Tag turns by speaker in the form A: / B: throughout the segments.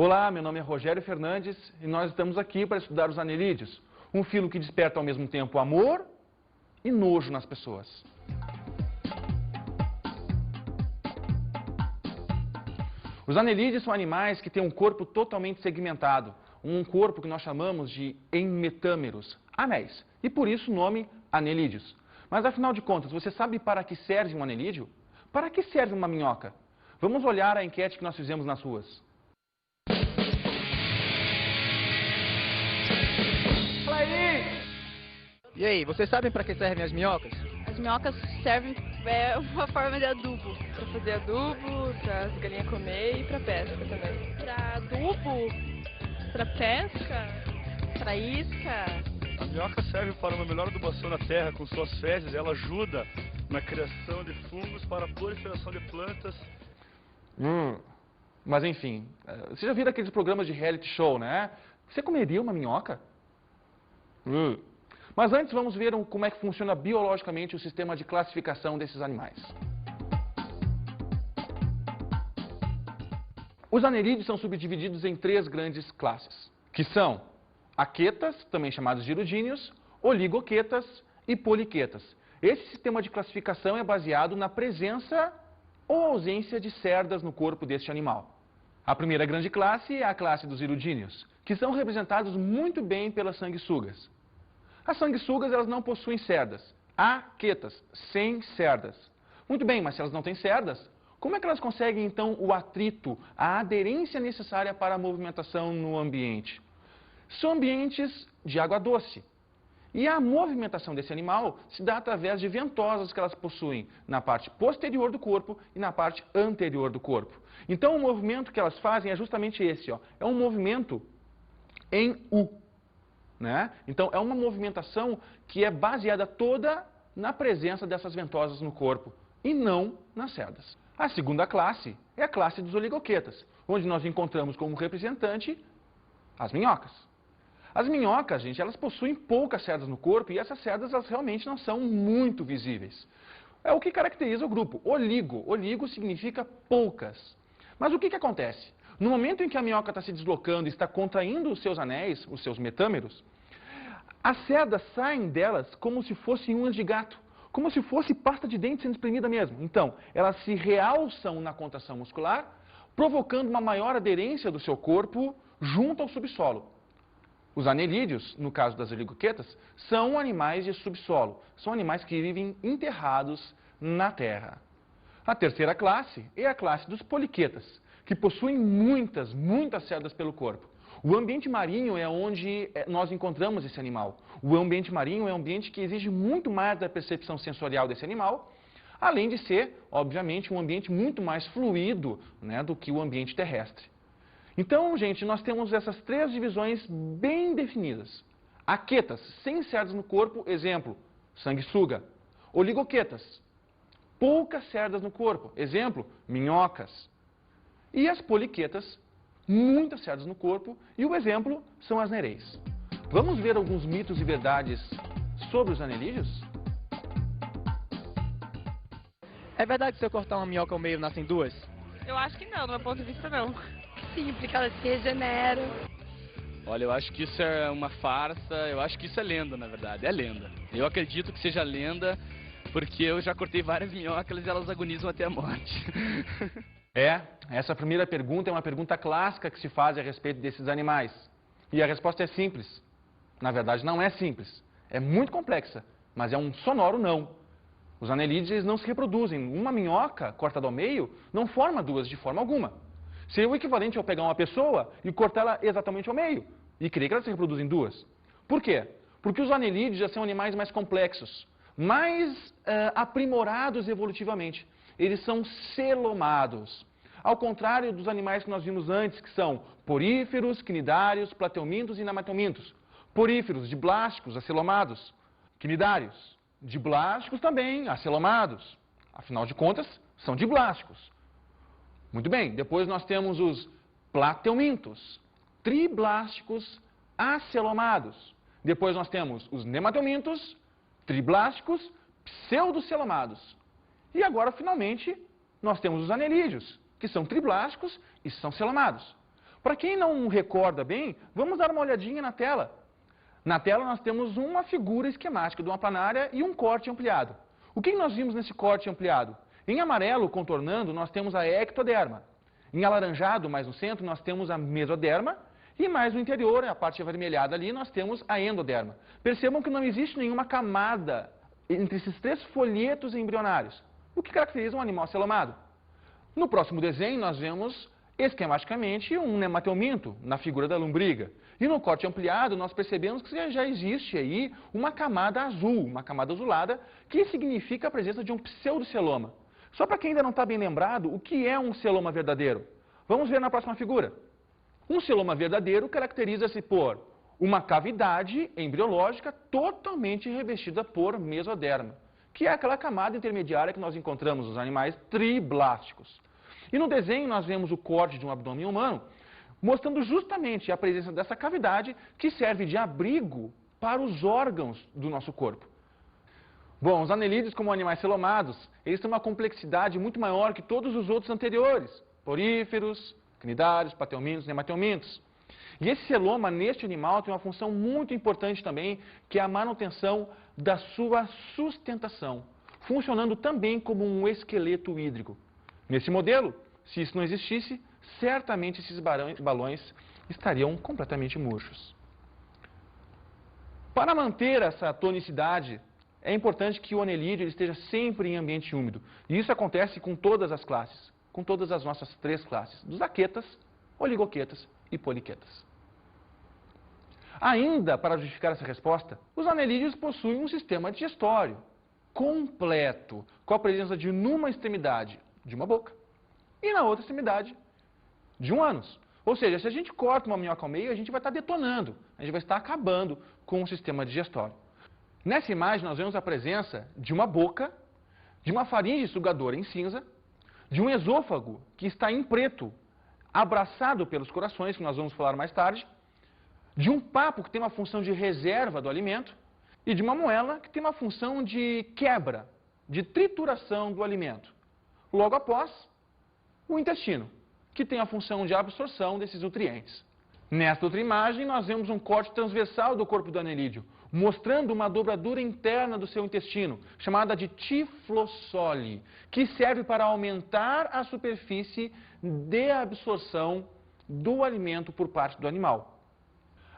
A: Olá, meu nome é Rogério Fernandes e nós estamos aqui para estudar os anelídeos, um filo que desperta ao mesmo tempo amor e nojo nas pessoas. Os anelídeos são animais que têm um corpo totalmente segmentado, um corpo que nós chamamos de enmetâmeros, anéis, e por isso o nome anelídeos. Mas afinal de contas, você sabe para que serve um anelídeo? Para que serve uma minhoca? Vamos olhar a enquete que nós fizemos nas ruas.
B: E aí, vocês sabem para que servem as minhocas?
C: As minhocas servem uma forma de adubo. Para fazer adubo, para as galinhas comer e para pesca também. Para adubo, para pesca, para isca.
D: A minhoca serve para uma melhor adubação na terra com suas fezes. Ela ajuda na criação de fungos para a proliferação de plantas.
A: Mas enfim, você já viu aqueles programas de reality show, né? Você comeria uma minhoca? Mas antes vamos ver como é que funciona biologicamente o sistema de classificação desses animais. Os anelídeos são subdivididos em 3 grandes classes, que são aquetas, também chamados de hirudíneos, oligoquetas e poliquetas. Esse sistema de classificação é baseado na presença ou ausência de cerdas no corpo deste animal. A primeira grande classe é a classe dos hirudíneos, que são representados muito bem pelas sanguessugas. As sanguessugas, elas não possuem cerdas. Aquetas, sem cerdas. Muito bem, mas se elas não têm cerdas, como é que elas conseguem, então, o atrito, a aderência necessária para a movimentação no ambiente? São ambientes de água doce. E a movimentação desse animal se dá através de ventosas que elas possuem na parte posterior do corpo e na parte anterior do corpo. Então, o movimento que elas fazem é justamente esse, ó. É um movimento em U. Né? Então, é uma movimentação que é baseada toda na presença dessas ventosas no corpo e não nas cerdas. A segunda classe é a classe dos oligoquetas, onde nós encontramos como representante as minhocas. As minhocas, gente, elas possuem poucas cerdas no corpo e essas cerdas elas realmente não são muito visíveis. É o que caracteriza o grupo. Oligo. Oligo significa poucas. Mas o que acontece? No momento em que a minhoca está se deslocando e está contraindo os seus anéis, os seus metâmeros, as cerdas saem delas como se fossem unhas de gato, como se fosse pasta de dente sendo espremida mesmo. Então, elas se realçam na contração muscular, provocando uma maior aderência do seu corpo junto ao subsolo. Os anelídeos, no caso das oligoquetas, são animais de subsolo, são animais que vivem enterrados na terra. A terceira classe é a classe dos poliquetas, que possuem muitas cerdas pelo corpo. O ambiente marinho é onde nós encontramos esse animal. O ambiente marinho é um ambiente que exige muito mais da percepção sensorial desse animal, além de ser, obviamente, um ambiente muito mais fluido, né, do que o ambiente terrestre. Então, gente, nós temos essas 3 divisões bem definidas. Aquetas, sem cerdas no corpo, exemplo, sanguessuga. Oligoquetas, poucas cerdas no corpo, exemplo, minhocas. E as poliquetas, muitas cerdas no corpo, e o exemplo são as nereis. Vamos ver alguns mitos e verdades sobre os anelídeos?
B: É verdade que se eu cortar uma minhoca ao meio, nascem 2?
C: Eu acho que não, do meu ponto de vista não.
E: Sim, porque elas se regeneram.
F: Olha, eu acho que isso é uma farsa, eu acho que isso é lenda, na verdade, é lenda. Eu acredito que seja lenda, porque eu já cortei várias minhocas e elas agonizam até a morte.
A: Essa primeira pergunta é uma pergunta clássica que se faz a respeito desses animais. E a resposta é simples. Na verdade, não é simples. É muito complexa, mas é um sonoro não. Os anelídeos não se reproduzem. Uma minhoca cortada ao meio não forma 2 de forma alguma. Seria o equivalente ao pegar uma pessoa e cortá-la exatamente ao meio e querer que ela se reproduza em 2. Por quê? Porque os anelídeos já são animais mais complexos, mais aprimorados evolutivamente. eles são celomados. Ao contrário dos animais que nós vimos antes, que são poríferos, cnidários, plateumintos e nemateumintos. Poríferos, diblásticos, acelomados. Cnidários, diblásticos também, acelomados. Afinal de contas, são diblásticos. Muito bem, depois nós temos os plateumintos, triblásticos, acelomados. Depois nós temos os nemateumintos, triblásticos, pseudocelomados. E agora, finalmente, nós temos os anelídeos, que são triblásticos e são celomados. Para quem não recorda bem, vamos dar uma olhadinha na tela. Na tela nós temos uma figura esquemática de uma planária e um corte ampliado. O que nós vimos nesse corte ampliado? Em amarelo, contornando, nós temos a ectoderma. Em alaranjado, mais no centro, nós temos a mesoderma. E mais no interior, a parte avermelhada ali, nós temos a endoderma. Percebam que não existe nenhuma camada entre esses três folhetos embrionários, o que caracteriza um animal celomado. No próximo desenho, nós vemos esquematicamente um nemateuminto na figura da lombriga. E no corte ampliado, nós percebemos que já existe aí uma camada azul, uma camada azulada, que significa a presença de um pseudoceloma. Só para quem ainda não está bem lembrado, o que é um celoma verdadeiro? Vamos ver na próxima figura. Um celoma verdadeiro caracteriza-se por uma cavidade embriológica totalmente revestida por mesoderma, que é aquela camada intermediária que nós encontramos nos animais triblásticos. E no desenho nós vemos o corte de um abdômen humano, mostrando justamente a presença dessa cavidade que serve de abrigo para os órgãos do nosso corpo. Bom, os anelídeos, como animais celomados, eles têm uma complexidade muito maior que todos os outros anteriores, poríferos, cnidários, plateumintos, nemateumintos. E esse celoma, neste animal, tem uma função muito importante também, que é a manutenção da sua sustentação, funcionando também como um esqueleto hídrico. Nesse modelo, se isso não existisse, certamente esses balões estariam completamente murchos. Para manter essa tonicidade, é importante que o anelídeo esteja sempre em ambiente úmido. E isso acontece com todas as classes, com todas as nossas três classes, dos aquetas, oligoquetas e poliquetas. Ainda, para justificar essa resposta, os anelídeos possuem um sistema digestório completo, com a presença de numa extremidade de uma boca e na outra extremidade de um ânus. Ou seja, se a gente corta uma minhoca ao meio, a gente vai estar detonando, a gente vai estar acabando com o sistema digestório. Nessa imagem nós vemos a presença de uma boca, de uma faringe sugadora em cinza, de um esôfago que está em preto, abraçado pelos corações, que nós vamos falar mais tarde, de um papo que tem uma função de reserva do alimento e de uma moela que tem uma função de quebra, de trituração do alimento. Logo após, o intestino, que tem a função de absorção desses nutrientes. Nesta outra imagem, nós vemos um corte transversal do corpo do anelídeo, mostrando uma dobradura interna do seu intestino, chamada de tiflossole, que serve para aumentar a superfície de absorção do alimento por parte do animal.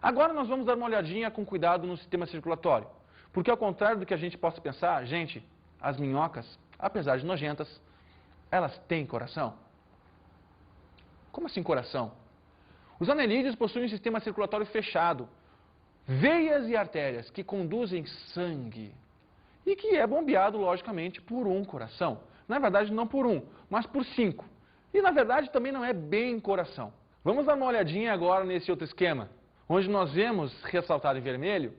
A: Agora nós vamos dar uma olhadinha com cuidado no sistema circulatório, porque ao contrário do que a gente possa pensar, gente, as minhocas, apesar de nojentas, elas têm coração. Como assim coração? Os anelídeos possuem um sistema circulatório fechado, veias e artérias que conduzem sangue e que é bombeado, logicamente, por um coração. Na verdade, não por um, mas por 5. E, na verdade, também não é bem coração. Vamos dar uma olhadinha agora nesse outro esquema, onde nós vemos, ressaltado em vermelho,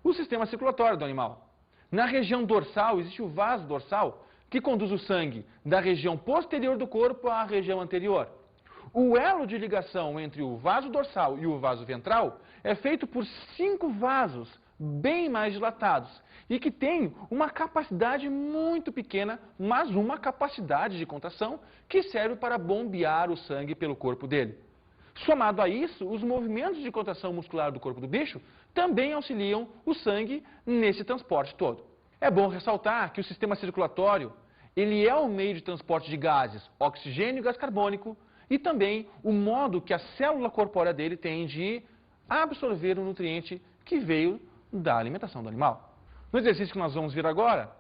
A: o sistema circulatório do animal. Na região dorsal, existe o vaso dorsal, que conduz o sangue da região posterior do corpo à região anterior. O elo de ligação entre o vaso dorsal e o vaso ventral é feito por 5 vasos bem mais dilatados e que têm uma capacidade muito pequena, mas uma capacidade de contração que serve para bombear o sangue pelo corpo dele. Somado a isso, os movimentos de contração muscular do corpo do bicho também auxiliam o sangue nesse transporte todo. É bom ressaltar que o sistema circulatório ele é o meio de transporte de gases, oxigênio e gás carbônico, e também o modo que a célula corpórea dele tem de absorver o nutriente que veio da alimentação do animal. No exercício que nós vamos ver agora,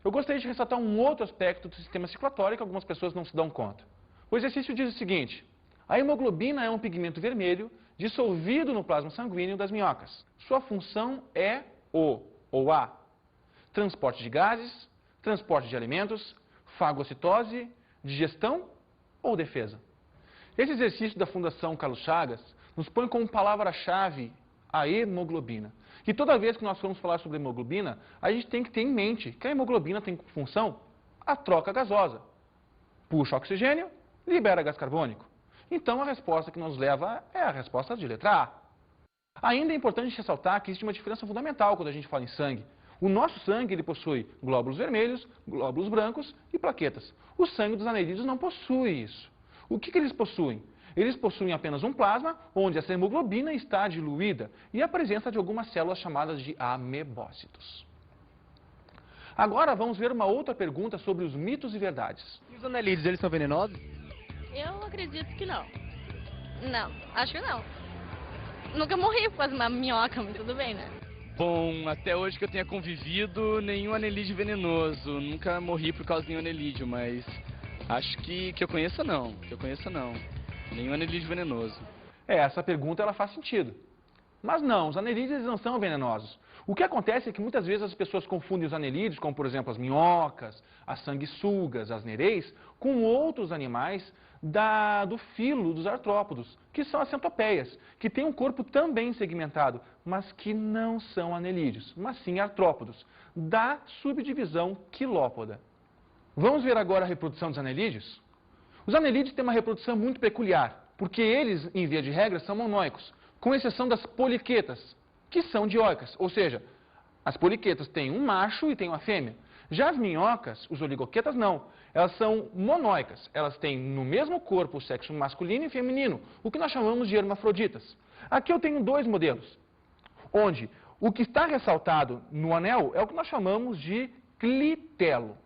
A: eu gostaria de ressaltar um outro aspecto do sistema circulatório que algumas pessoas não se dão conta. O exercício diz o seguinte: a hemoglobina é um pigmento vermelho dissolvido no plasma sanguíneo das minhocas. Sua função é o, ou a, transporte de gases, transporte de alimentos, fagocitose, digestão ou defesa? Esse exercício da Fundação Carlos Chagas nos põe como palavra-chave a hemoglobina. E toda vez que nós formos falar sobre hemoglobina, a gente tem que ter em mente que a hemoglobina tem como função a troca gasosa. Puxa oxigênio, libera gás carbônico. Então a resposta que nos leva é a resposta de letra A. Ainda é importante ressaltar que existe uma diferença fundamental quando a gente fala em sangue. O nosso sangue ele possui glóbulos vermelhos, glóbulos brancos e plaquetas. O sangue dos anelídeos não possui isso. O que eles possuem? Eles possuem apenas um plasma, onde essa hemoglobina está diluída, e a presença de algumas células chamadas de amebócitos. Agora vamos ver uma outra pergunta sobre os mitos e verdades.
B: E os anelídeos, eles são venenosos?
C: Eu acredito que não.
E: Não, acho que não. Nunca morri por causa de uma minhoca, mas tudo bem, né?
F: Bom, até hoje que eu tenha convivido, nenhum anelídeo venenoso. Nunca morri por causa de nenhum anelídeo, mas acho que eu conheça não. Nenhum anelídeo venenoso.
A: Essa pergunta ela faz sentido. Mas não, os anelídeos não são venenosos. O que acontece é que muitas vezes as pessoas confundem os anelídeos, como por exemplo as minhocas, as sanguessugas, as nereis, com outros animais do filo dos artrópodos, que são as centopeias, que têm um corpo também segmentado, mas que não são anelídeos, mas sim artrópodos, da subdivisão quilópoda. Vamos ver agora a reprodução dos anelídeos? Os anelídeos têm uma reprodução muito peculiar, porque eles, em via de regra, são monóicos, com exceção das poliquetas, que são dioicas, ou seja, as poliquetas têm um macho e têm uma fêmea. Já as minhocas, os oligoquetas, não. Elas são monóicas. Elas têm no mesmo corpo o sexo masculino e feminino, o que nós chamamos de hermafroditas. Aqui eu tenho dois modelos, onde o que está ressaltado no anel é o que nós chamamos de clitelo.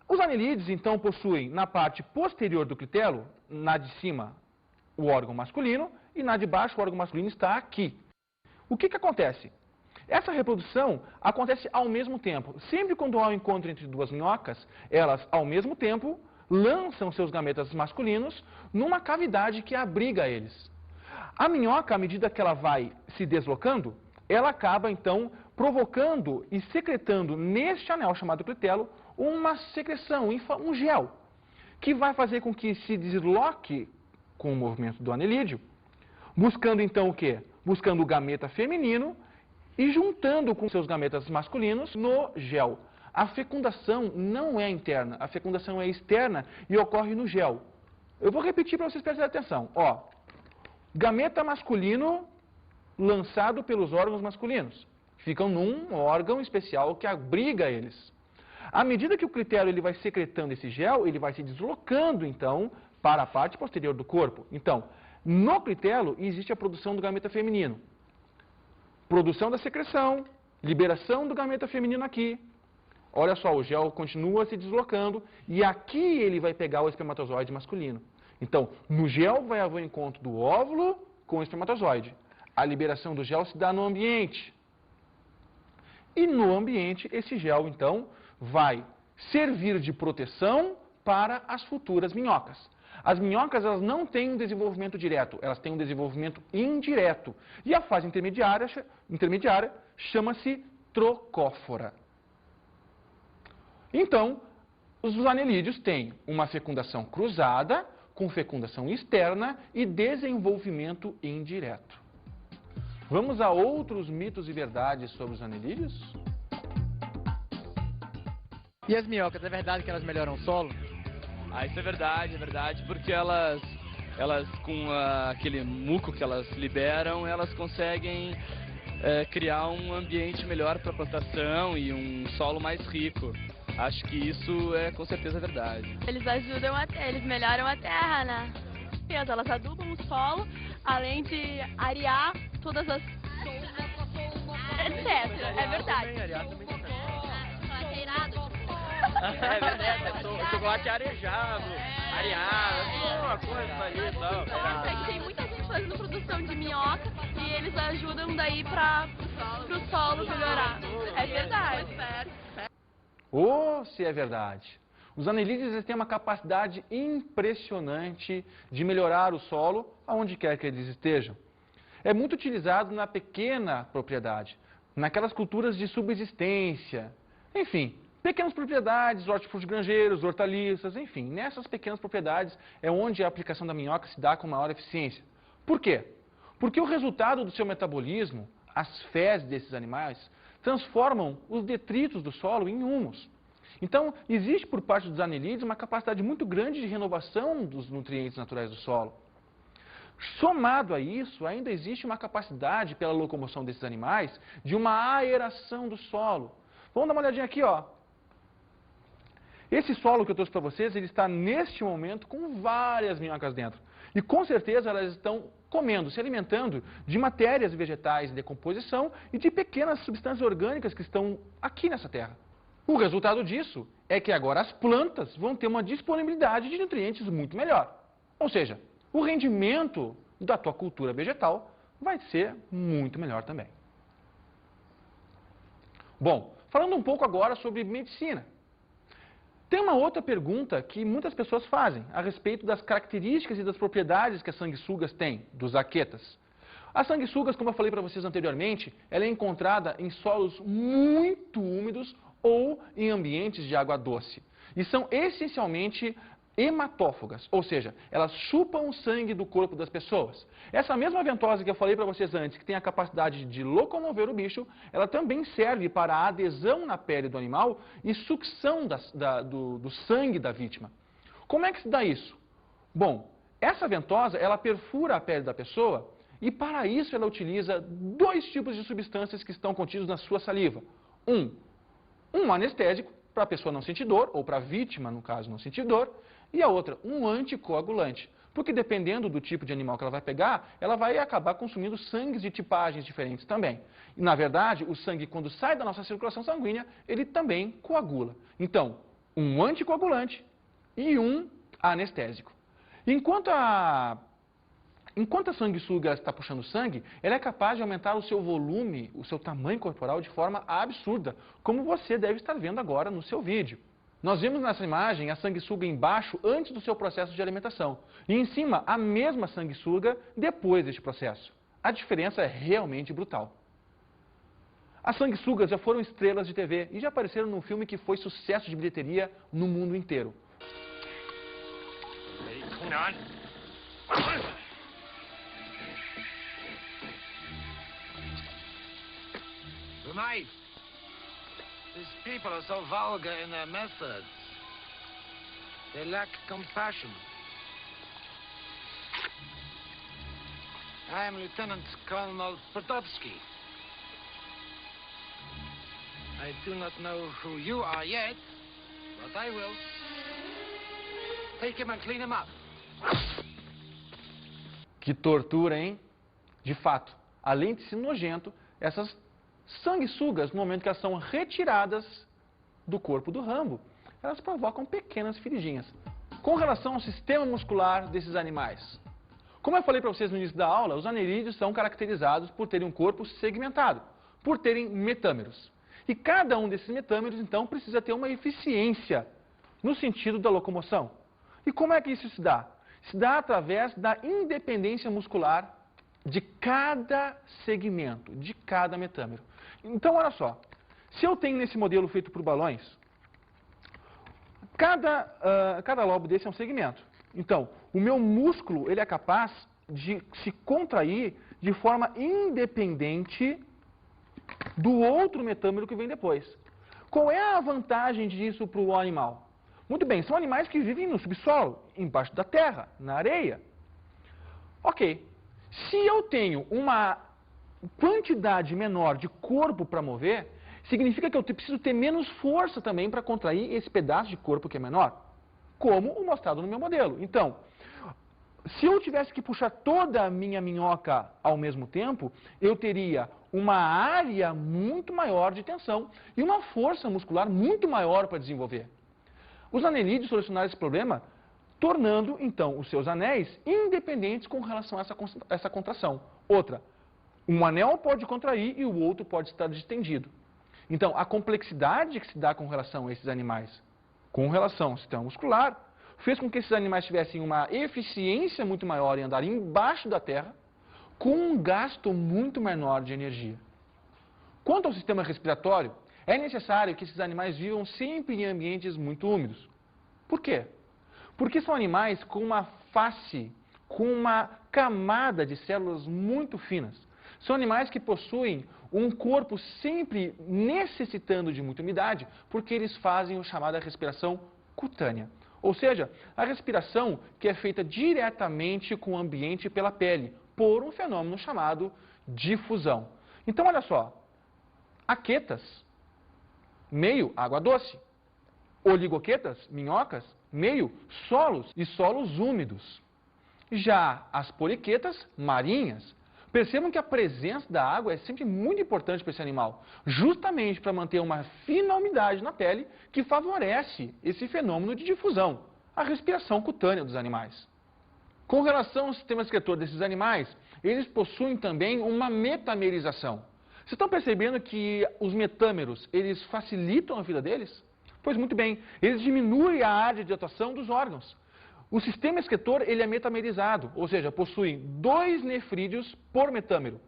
A: Os anelídeos, então, possuem na parte posterior do clitelo, na de cima, o órgão masculino, e na de baixo o órgão masculino está aqui. O que acontece? Essa reprodução acontece ao mesmo tempo. Sempre quando há um encontro entre duas minhocas, elas, ao mesmo tempo, lançam seus gametas masculinos numa cavidade que abriga eles. A minhoca, à medida que ela vai se deslocando, ela acaba, então, provocando e secretando neste anel chamado clitelo uma secreção, um gel, que vai fazer com que se desloque com o movimento do anelídeo, buscando, então, o quê? Buscando o gameta feminino e juntando com seus gametas masculinos no gel. A fecundação não é interna, a fecundação é externa e ocorre no gel. Eu vou repetir para vocês prestarem atenção. Ó, gameta masculino lançado pelos órgãos masculinos. Ficam num órgão especial que abriga eles. À medida que o clitelo ele vai secretando esse gel, ele vai se deslocando, então, para a parte posterior do corpo. Então, no clitelo existe a produção do gameta feminino. Produção da secreção, liberação do gameta feminino aqui. Olha só, o gel continua se deslocando e aqui ele vai pegar o espermatozoide masculino. Então, no gel vai haver o encontro do óvulo com o espermatozoide. A liberação do gel se dá no ambiente. E no ambiente, esse gel, então, vai servir de proteção para as futuras minhocas. As minhocas elas não têm um desenvolvimento direto, elas têm um desenvolvimento indireto. E a fase intermediária chama-se trocófora. Então, os anelídeos têm uma fecundação cruzada, com fecundação externa e desenvolvimento indireto. Vamos a outros mitos e verdades sobre os anelídeos?
B: E as minhocas, é verdade que elas melhoram o solo?
F: Ah, isso é verdade, porque elas com aquele muco que elas liberam, elas conseguem criar um ambiente melhor para a plantação e um solo mais rico. Acho que isso é com certeza verdade.
C: Eles ajudam, eles melhoram a terra, né? Elas adubam o solo, além de arear todas as... etc. É verdade.
G: É verdade, o chocolate arejado, areado, uma coisa ali e tal.
C: É que tem muita gente fazendo produção de minhoca e eles ajudam daí para o solo melhorar. É verdade.
A: Ou se é verdade. Os anelídeos têm uma capacidade impressionante de melhorar o solo aonde quer que eles estejam. É muito utilizado na pequena propriedade, naquelas culturas de subsistência, enfim, Pequenas propriedades, hortifruti grangeiros, hortaliças, enfim, nessas pequenas propriedades é onde a aplicação da minhoca se dá com maior eficiência. Por quê? Porque o resultado do seu metabolismo, as fezes desses animais, transformam os detritos do solo em humus. Então, existe por parte dos anelídeos uma capacidade muito grande de renovação dos nutrientes naturais do solo. Somado a isso, ainda existe uma capacidade, pela locomoção desses animais, de uma aeração do solo. Vamos dar uma olhadinha aqui, ó. Esse solo que eu trouxe para vocês, ele está neste momento com várias minhocas dentro. E com certeza elas estão comendo, se alimentando de matérias vegetais em decomposição e de pequenas substâncias orgânicas que estão aqui nessa terra. O resultado disso é que agora as plantas vão ter uma disponibilidade de nutrientes muito melhor. Ou seja, o rendimento da tua cultura vegetal vai ser muito melhor também. Bom, falando um pouco agora sobre medicina. Tem uma outra pergunta que muitas pessoas fazem a respeito das características e das propriedades que as sanguessugas têm, dos aquetas. As sanguessugas, como eu falei para vocês anteriormente, ela é encontrada em solos muito úmidos ou em ambientes de água doce. E são essencialmente hematófagas, ou seja, elas chupam o sangue do corpo das pessoas. Essa mesma ventosa que eu falei para vocês antes, que tem a capacidade de locomover o bicho, ela também serve para a adesão na pele do animal e sucção do sangue da vítima. Como é que se dá isso? Bom, essa ventosa, ela perfura a pele da pessoa e para isso ela utiliza dois tipos de substâncias que estão contidos na sua saliva. Um anestésico, para a pessoa não sentir dor, ou para a vítima, no caso, não sentir dor, e a outra, um anticoagulante. Porque dependendo do tipo de animal que ela vai pegar, ela vai acabar consumindo sangues de tipagens diferentes também. E, na verdade, o sangue, quando sai da nossa circulação sanguínea, ele também coagula. Então, um anticoagulante e um anestésico. Enquanto a sanguessuga está puxando sangue, ela é capaz de aumentar o seu volume, o seu tamanho corporal de forma absurda, como você deve estar vendo agora no seu vídeo. Nós vimos nessa imagem a sanguessuga embaixo antes do seu processo de alimentação e em cima a mesma sanguessuga depois deste processo. A diferença é realmente brutal. As sanguessugas já foram estrelas de TV e já apareceram num filme que foi sucesso de bilheteria no mundo inteiro.
H: Tonight, these people are so vulgar in their methods. They lack compassion. I am Lieutenant Colonel Podolsky. I do not know who you are yet, but I will. Take him and clean him up.
A: Que tortura, hein? De fato, além de ser nojento, essas sanguessugas, no momento que elas são retiradas do corpo do Rambo, elas provocam pequenas feridinhas. Com relação ao sistema muscular desses animais, como eu falei para vocês no início da aula, os anelídeos são caracterizados por terem um corpo segmentado, por terem metâmeros. E cada um desses metâmeros, então, precisa ter uma eficiência no sentido da locomoção. E como é que isso se dá? Se dá através da independência muscular de cada segmento, de cada metâmero. Então, olha só, se eu tenho nesse modelo feito por balões, cada lobo desse é um segmento. Então, o meu músculo ele é capaz de se contrair de forma independente do outro metâmero que vem depois. Qual é a vantagem disso para o animal? Muito bem, são animais que vivem no subsolo, embaixo da terra, na areia. Ok, se eu tenho uma quantidade menor de corpo para mover, significa que eu preciso ter menos força também para contrair esse pedaço de corpo que é menor, como o mostrado no meu modelo. Então, se eu tivesse que puxar toda a minha minhoca ao mesmo tempo, eu teria uma área muito maior de tensão e uma força muscular muito maior para desenvolver. Os anelídeos solucionaram esse problema, tornando, então, os seus anéis independentes com relação a essa contração. Outra, um anel pode contrair e o outro pode estar distendido. Então, a complexidade que se dá com relação a esses animais, com relação ao sistema muscular, fez com que esses animais tivessem uma eficiência muito maior em andar embaixo da terra, com um gasto muito menor de energia. Quanto ao sistema respiratório, é necessário que esses animais vivam sempre em ambientes muito úmidos. Por quê? Porque são animais com uma face, com uma camada de células muito finas. São animais que possuem um corpo sempre necessitando de muita umidade, porque eles fazem a chamada respiração cutânea. Ou seja, a respiração que é feita diretamente com o ambiente pela pele, por um fenômeno chamado difusão. Então, olha só, aquetas, meio água doce, oligoquetas, minhocas, meio solos e solos úmidos. Já as poliquetas, marinhas. Percebam que a presença da água é sempre muito importante para esse animal, justamente para manter uma fina umidade na pele que favorece esse fenômeno de difusão, a respiração cutânea dos animais. Com relação ao sistema excretor desses animais, eles possuem também uma metamerização. Vocês estão percebendo que os metâmeros, eles facilitam a vida deles? Pois muito bem, eles diminuem a área de atuação dos órgãos. O sistema excretor ele é metamerizado, ou seja, possui 2 nefrídeos por metâmero.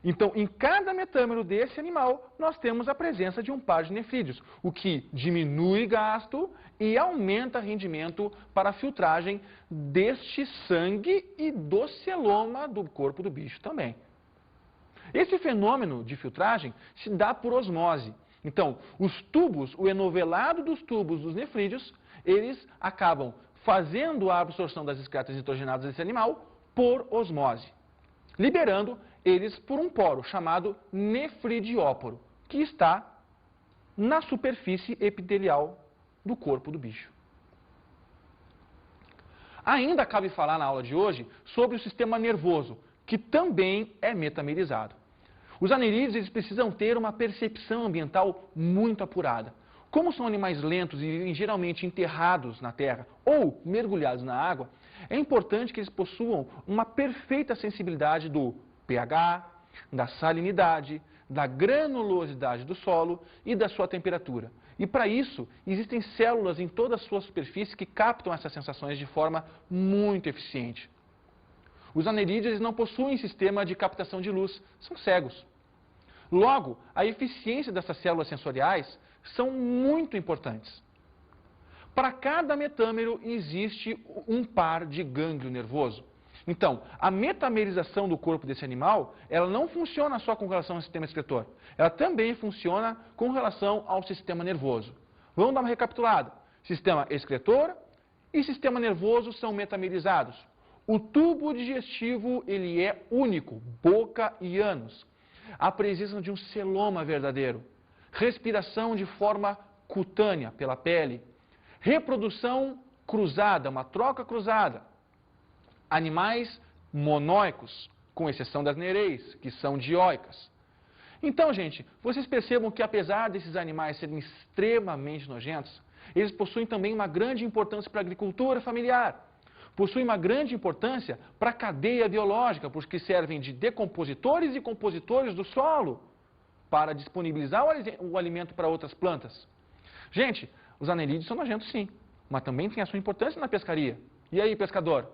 A: Então, em cada metâmero desse animal, nós temos a presença de um par de nefrídeos, o que diminui gasto e aumenta rendimento para a filtragem deste sangue e do celoma do corpo do bicho também. Esse fenômeno de filtragem se dá por osmose. Então, os tubos, o enovelado dos tubos dos nefrídeos, eles acabam fazendo a absorção das excretas nitrogenadas desse animal por osmose, liberando eles por um poro chamado nefridióporo, que está na superfície epitelial do corpo do bicho. Ainda cabe falar na aula de hoje sobre o sistema nervoso, que também é metamerizado. Os anerídeos eles precisam ter uma percepção ambiental muito apurada. Como são animais lentos e vivem geralmente enterrados na terra ou mergulhados na água, é importante que eles possuam uma perfeita sensibilidade do pH, da salinidade, da granulosidade do solo e da sua temperatura. E para isso, existem células em toda a sua superfície que captam essas sensações de forma muito eficiente. Os anerídeos não possuem sistema de captação de luz, são cegos. Logo, a eficiência dessas células sensoriais são muito importantes. Para cada metâmero existe um par de gânglio nervoso. Então, a metamerização do corpo desse animal, ela não funciona só com relação ao sistema excretor. Ela também funciona com relação ao sistema nervoso. Vamos dar uma recapitulada. Sistema excretor e sistema nervoso são metamerizados. O tubo digestivo, ele é único, boca e ânus. A presença de um celoma verdadeiro. Respiração de forma cutânea, pela pele. Reprodução cruzada, uma troca cruzada. Animais monóicos, com exceção das nereis, que são dioicas. Então, gente, vocês percebam que apesar desses animais serem extremamente nojentos, eles possuem também uma grande importância para a agricultura familiar. Possuem uma grande importância para a cadeia biológica, porque servem de decompositores e compositores do solo para disponibilizar o alimento para outras plantas. Gente, os anerídeos são nojentos sim, mas também tem a sua importância na pescaria. E aí, pescador?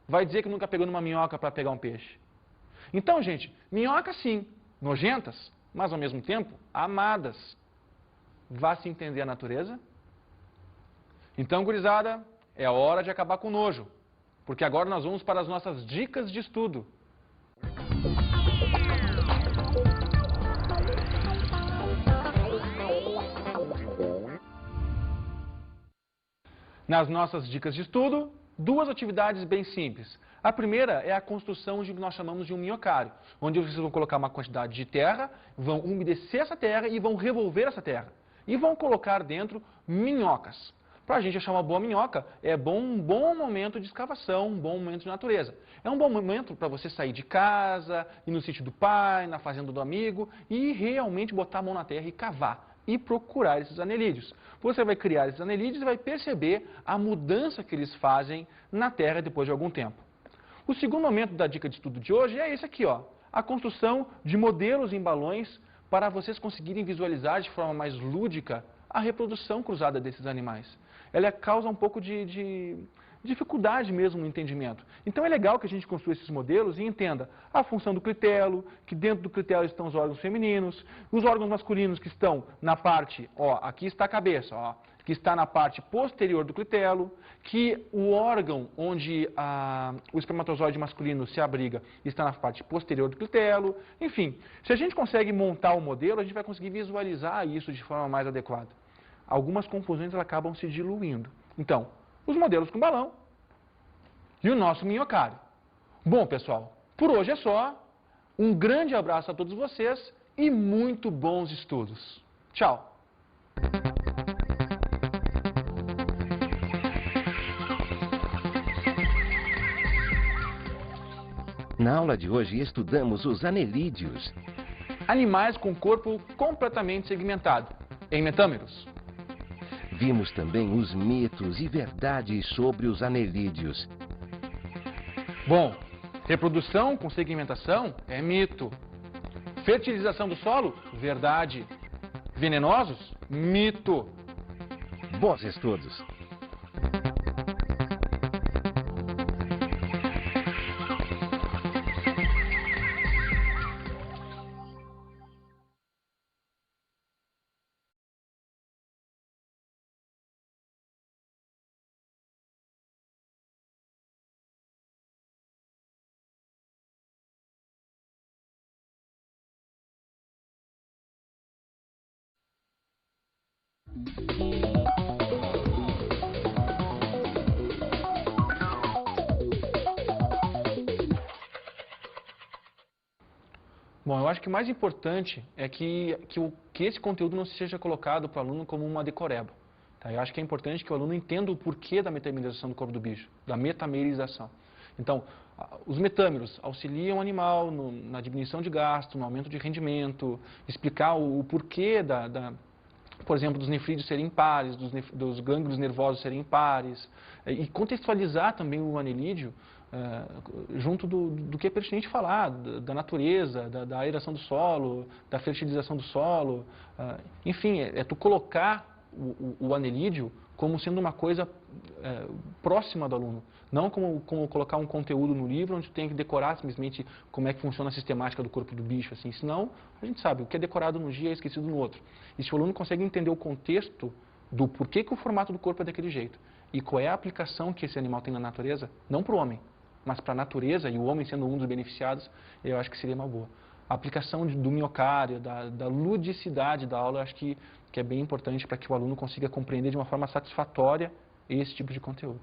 A: Vai dizer que nunca pegou numa minhoca para pegar um peixe. Então, gente, minhocas sim, nojentas, mas ao mesmo tempo amadas. Vá se entender a natureza? Então, gurizada, é hora de acabar com o nojo, porque agora nós vamos para as nossas dicas de estudo. Nas nossas dicas de estudo, 2 atividades bem simples. A primeira é a construção de o que nós chamamos de um minhocário, onde vocês vão colocar uma quantidade de terra, vão umedecer essa terra e vão revolver essa terra. E vão colocar dentro minhocas. Para a gente achar uma boa minhoca, é um bom momento de escavação, um bom momento de natureza. É um bom momento para você sair de casa, ir no sítio do pai, na fazenda do amigo e realmente botar a mão na terra e cavar. E procurar esses anerídeos. Você vai criar esses anerídeos e vai perceber a mudança que eles fazem na terra depois de algum tempo. O segundo momento da dica de estudo de hoje é esse aqui, ó, a construção de modelos em balões para vocês conseguirem visualizar de forma mais lúdica a reprodução cruzada desses animais. Ela causa um pouco de dificuldade mesmo no entendimento. Então é legal que a gente construa esses modelos e entenda a função do clitelo, que dentro do clitelo estão os órgãos femininos, os órgãos masculinos que estão na parte, ó, aqui está a cabeça, ó, que está na parte posterior do clitelo, que o órgão onde o espermatozoide masculino se abriga está na parte posterior do clitelo. Enfim, se a gente consegue montar o modelo, a gente vai conseguir visualizar isso de forma mais adequada. Algumas confusões acabam se diluindo. Então, os modelos com balão e o nosso minhocário. Bom, pessoal, por hoje é só. Um grande abraço a todos vocês e muito bons estudos. Tchau!
I: Na aula de hoje estudamos os anelídeos.
A: Animais com corpo completamente segmentado, em metâmeros.
I: Vimos também os mitos e verdades sobre os anelídeos.
A: Bom, reprodução com segmentação é mito. Fertilização do solo, verdade. Venenosos, mito.
I: Bons estudos!
A: Bom, eu acho que o mais importante é que esse conteúdo não seja colocado para o aluno como uma decoreba. Tá? Eu acho que é importante que o aluno entenda o porquê da metamerização do corpo do bicho, da metamerização. Então, os metâmeros auxiliam o animal na diminuição de gasto, no aumento de rendimento, explicar o porquê por exemplo, dos nefrídeos serem impares, dos gânglios nervosos serem impares, e contextualizar também o anelídeo junto do que é pertinente falar, da natureza, da aeração do solo, da fertilização do solo. Enfim, é tu colocar o anelídeo como sendo uma coisa próxima do aluno. Não como colocar um conteúdo no livro onde tu tem que decorar simplesmente como é que funciona a sistemática do corpo do bicho. Assim. Senão, a gente sabe, o que é decorado num dia é esquecido no outro. E se o aluno consegue entender o contexto do porquê que o formato do corpo é daquele jeito e qual é a aplicação que esse animal tem na natureza, não para o homem, mas para a natureza, e o homem sendo um dos beneficiados, eu acho que seria uma boa. A aplicação do minhocário, da ludicidade da aula, eu acho que é bem importante para que o aluno consiga compreender de uma forma satisfatória esse tipo de conteúdo.